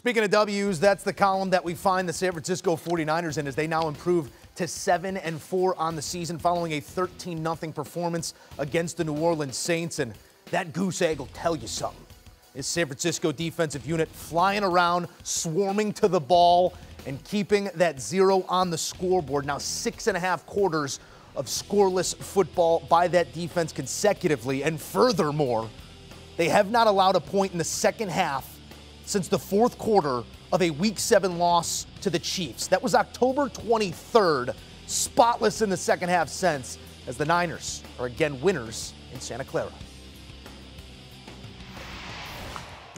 Speaking of W's, that's the column that we find the San Francisco 49ers in as they now improve to 7-4 on the season following a 13-0 performance against the New Orleans Saints. And that goose egg will tell you something. This San Francisco defensive unit flying around, swarming to the ball, and keeping that 0 on the scoreboard. Now 6.5 quarters of scoreless football by that defense consecutively. And furthermore, they have not allowed a point in the second half since the fourth quarter of a Week 7 loss to the Chiefs. That was October 23rd, spotless in the second half since, as the Niners are again winners in Santa Clara.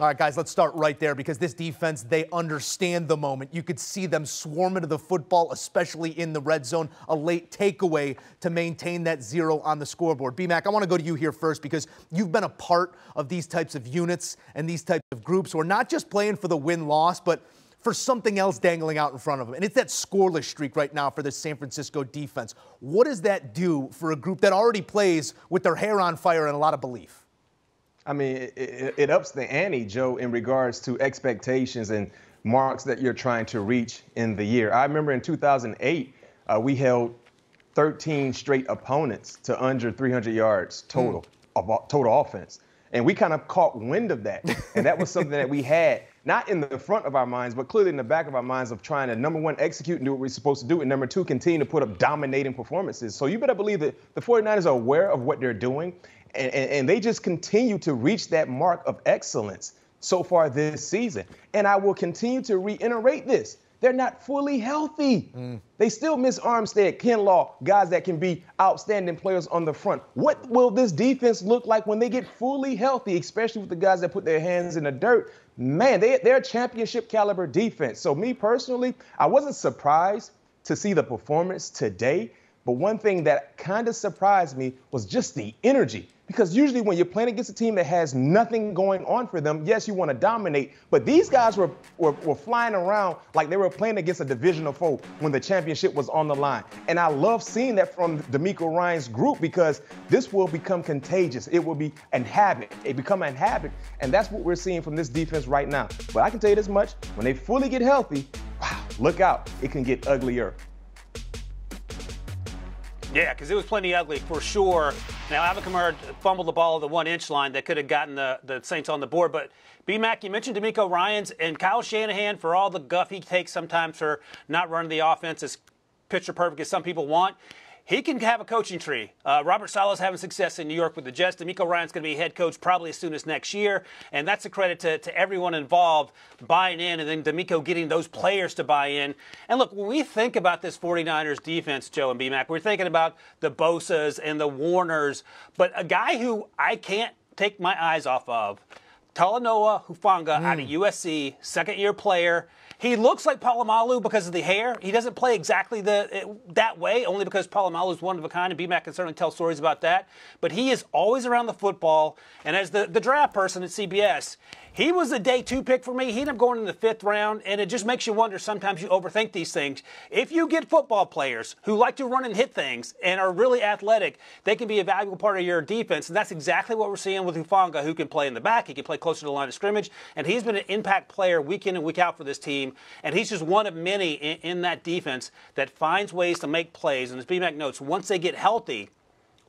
All right, guys, let's start right there because this defense, they understand the moment. You could see them swarm into the football, especially in the red zone, a late takeaway to maintain that 0 on the scoreboard. B-Mac, I want to go to you here first because you've been a part of these types of units and these types of groups who are not just playing for the win-loss, but for something else dangling out in front of them. And it's that scoreless streak right now for the San Francisco defense. What does that do for a group that already plays with their hair on fire and a lot of belief? I mean, it ups the ante, Joe, in regards to expectations and marks that you're trying to reach in the year. I remember in 2008, we held 13 straight opponents to under 300 yards total of total offense. And we kind of caught wind of that. And that was something that we had, not in the front of our minds, but clearly in the back of our minds of trying to, number one, execute and do what we're supposed to do, and number two, continue to put up dominating performances. So you better believe that the 49ers are aware of what they're doing. And they just continue to reach that mark of excellence so far this season. And I will continue to reiterate this. They're not fully healthy. They still miss Armstead, Kinlaw, guys that can be outstanding players on the front. What will this defense look like when they get fully healthy, especially with the guys that put their hands in the dirt? Man, they're a championship caliber defense. So me personally, I wasn't surprised to see the performance today. But one thing that kind of surprised me was just the energy. Because usually when you're playing against a team that has nothing going on for them, yes, you want to dominate. But these guys were flying around like they were playing against a divisional foe when the championship was on the line. And I love seeing that from DeMeco Ryans' group because this will become contagious. It will be a habit. It become a habit. And that's what we're seeing from this defense right now. But I can tell you this much. When they fully get healthy, wow, look out. It can get uglier. Yeah, because it was plenty ugly for sure. Now, Alvin Kamara fumbled the ball at the 1-inch line that could have gotten the Saints on the board. But, B-Mac, you mentioned DeMeco Ryans and Kyle Shanahan for all the guff he takes sometimes for not running the offense as picture perfect as some people want. He can have a coaching tree. Robert Saleh's having success in New York with the Jets. DeMeco Ryans going to be head coach probably as soon as next year. And that's a credit to everyone involved buying in and then DeMeco getting those players to buy in. And look, when we think about this 49ers defense, Joe and B-Mac, we're thinking about the Bosas and the Warners. But a guy who I can't take my eyes off of, Talanoa Hufanga out of USC, second-year player. He looks like Polamalu because of the hair. He doesn't play exactly that way, only because Polamalu is one of a kind, and B-Mac can certainly tell stories about that. But he is always around the football, and as the draft person at CBS, he was a day 2 pick for me. He ended up going in the 5th round, and it just makes you wonder, sometimes you overthink these things. If you get football players who like to run and hit things and are really athletic, they can be a valuable part of your defense, and that's exactly what we're seeing with Hufanga, who can play in the back, he can play closer to the line of scrimmage, and he's been an impact player week in and week out for this team, and he's just one of many in that defense that finds ways to make plays. And as B-Mac notes, once they get healthy,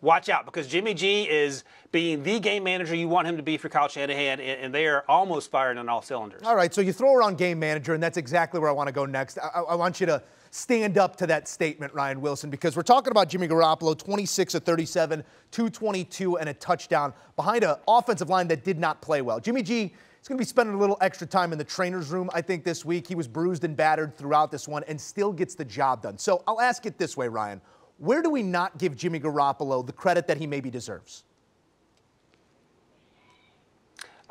watch out, because Jimmy G is being the game manager you want him to be for Kyle Shanahan, and they are almost firing on all cylinders. All right, so you throw around game manager, and that's exactly where I want to go next. I want you to stand up to that statement, Ryan Wilson, because we're talking about Jimmy Garoppolo, 26 of 37, 222, and a touchdown behind an offensive line that did not play well. Jimmy G is going to be spending a little extra time in the trainer's room, I think, this week. He was bruised and battered throughout this one and still gets the job done. So I'll ask it this way, Ryan. Where do we not give Jimmy Garoppolo the credit that he maybe deserves?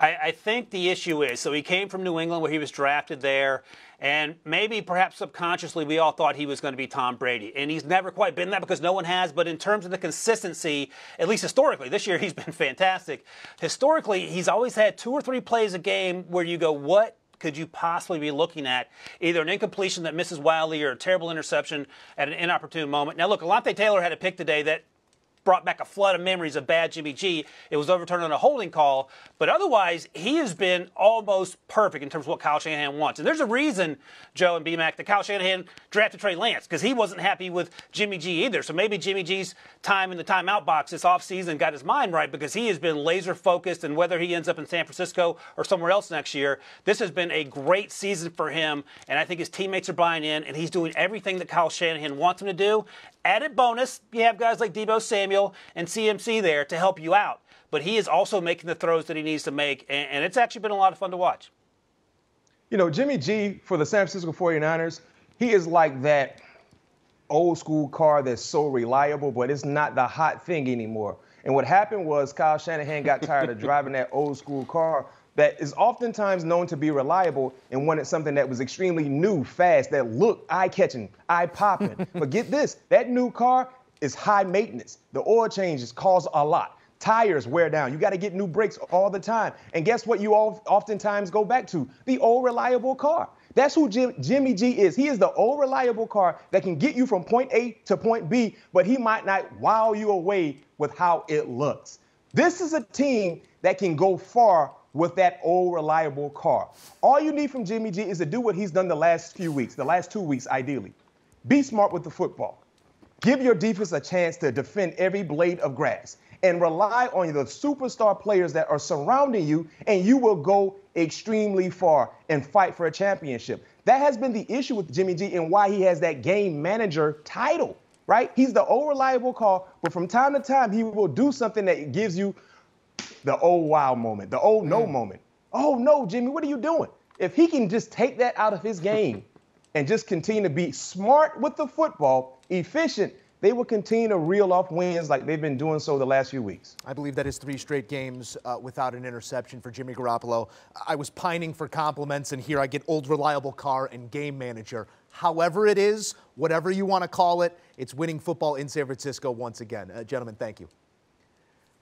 I think the issue is, so he came from New England where he was drafted there, and maybe perhaps subconsciously we all thought he was going to be Tom Brady. And he's never quite been that because no one has, but in terms of the consistency, at least historically, this year he's been fantastic. Historically, he's always had 2 or 3 plays a game where you go, what could you possibly be looking at? Either an incompletion that misses wildly or a terrible interception at an inopportune moment. Now, look, Alontae Taylor had a pick today that brought back a flood of memories of bad Jimmy G. It was overturned on a holding call, but otherwise he has been almost perfect in terms of what Kyle Shanahan wants. And there's a reason, Joe and B-Mac, that Kyle Shanahan drafted Trey Lance, because he wasn't happy with Jimmy G either. So maybe Jimmy G's time in the timeout box this offseason got his mind right, because he has been laser focused, and whether he ends up in San Francisco or somewhere else next year, this has been a great season for him, and I think his teammates are buying in, and he's doing everything that Kyle Shanahan wants him to do. Added bonus, you have guys like Deebo Samuel and CMC there to help you out. But he is also making the throws that he needs to make, and it's actually been a lot of fun to watch. You know, Jimmy G for the San Francisco 49ers, he is like that old school car that's so reliable, but it's not the hot thing anymore. And what happened was Kyle Shanahan got tired of driving that old school car that is oftentimes known to be reliable and wanted something that was extremely new, fast, that looked eye-catching, eye-popping. But get this, that new car is high maintenance. The oil changes cost a lot. Tires wear down. You got to get new brakes all the time. And guess what you oftentimes go back to? The old reliable car. That's who Jimmy G is. He is the old reliable car that can get you from point A to point B, but he might not wow you away with how it looks. This is a team that can go far with that old reliable car. All you need from Jimmy G is to do what he's done the last few weeks, the last 2 weeks ideally. Be smart with the football. Give your defense a chance to defend every blade of grass and rely on the superstar players that are surrounding you, and you will go extremely far and fight for a championship. That has been the issue with Jimmy G and why he has that game manager title, right? He's the old reliable car, but from time to time, he will do something that gives you the old wow moment, the old no moment. Oh, no, Jimmy, what are you doing? If he can just take that out of his game and just continue to be smart with the football, efficient, they will continue to reel off wins like they've been doing so the last few weeks. I believe that is 3 straight games without an interception for Jimmy Garoppolo. I was pining for compliments, and here I get old reliable car and game manager. However it is, whatever you want to call it, it's winning football in San Francisco once again. Gentlemen, thank you.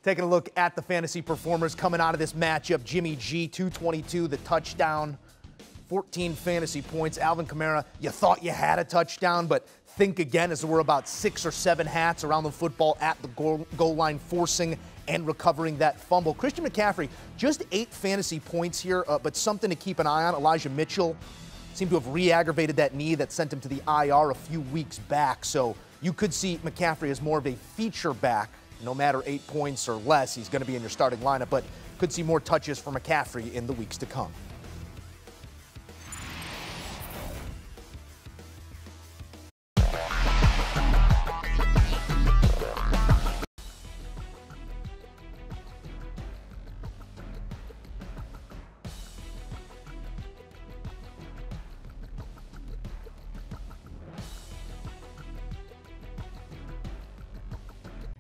Taking a look at the fantasy performers coming out of this matchup. Jimmy G, 222, the touchdown, 14 fantasy points. Alvin Kamara, you thought you had a touchdown, but think again, as there were about 6 or 7 hats around the football at the goal line, forcing and recovering that fumble. Christian McCaffrey, just 8 fantasy points here, but something to keep an eye on. Elijah Mitchell seemed to have re-aggravated that knee that sent him to the IR a few weeks back, so you could see McCaffrey as more of a feature back. No matter 8 points or less, he's going to be in your starting lineup, but could see more touches for McCaffrey in the weeks to come.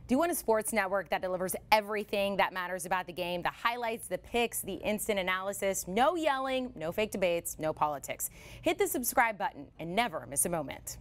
Do you want a sports network that delivers everything that matters about the game? The highlights, the picks, the instant analysis, no yelling, no fake debates, no politics. Hit the subscribe button and never miss a moment.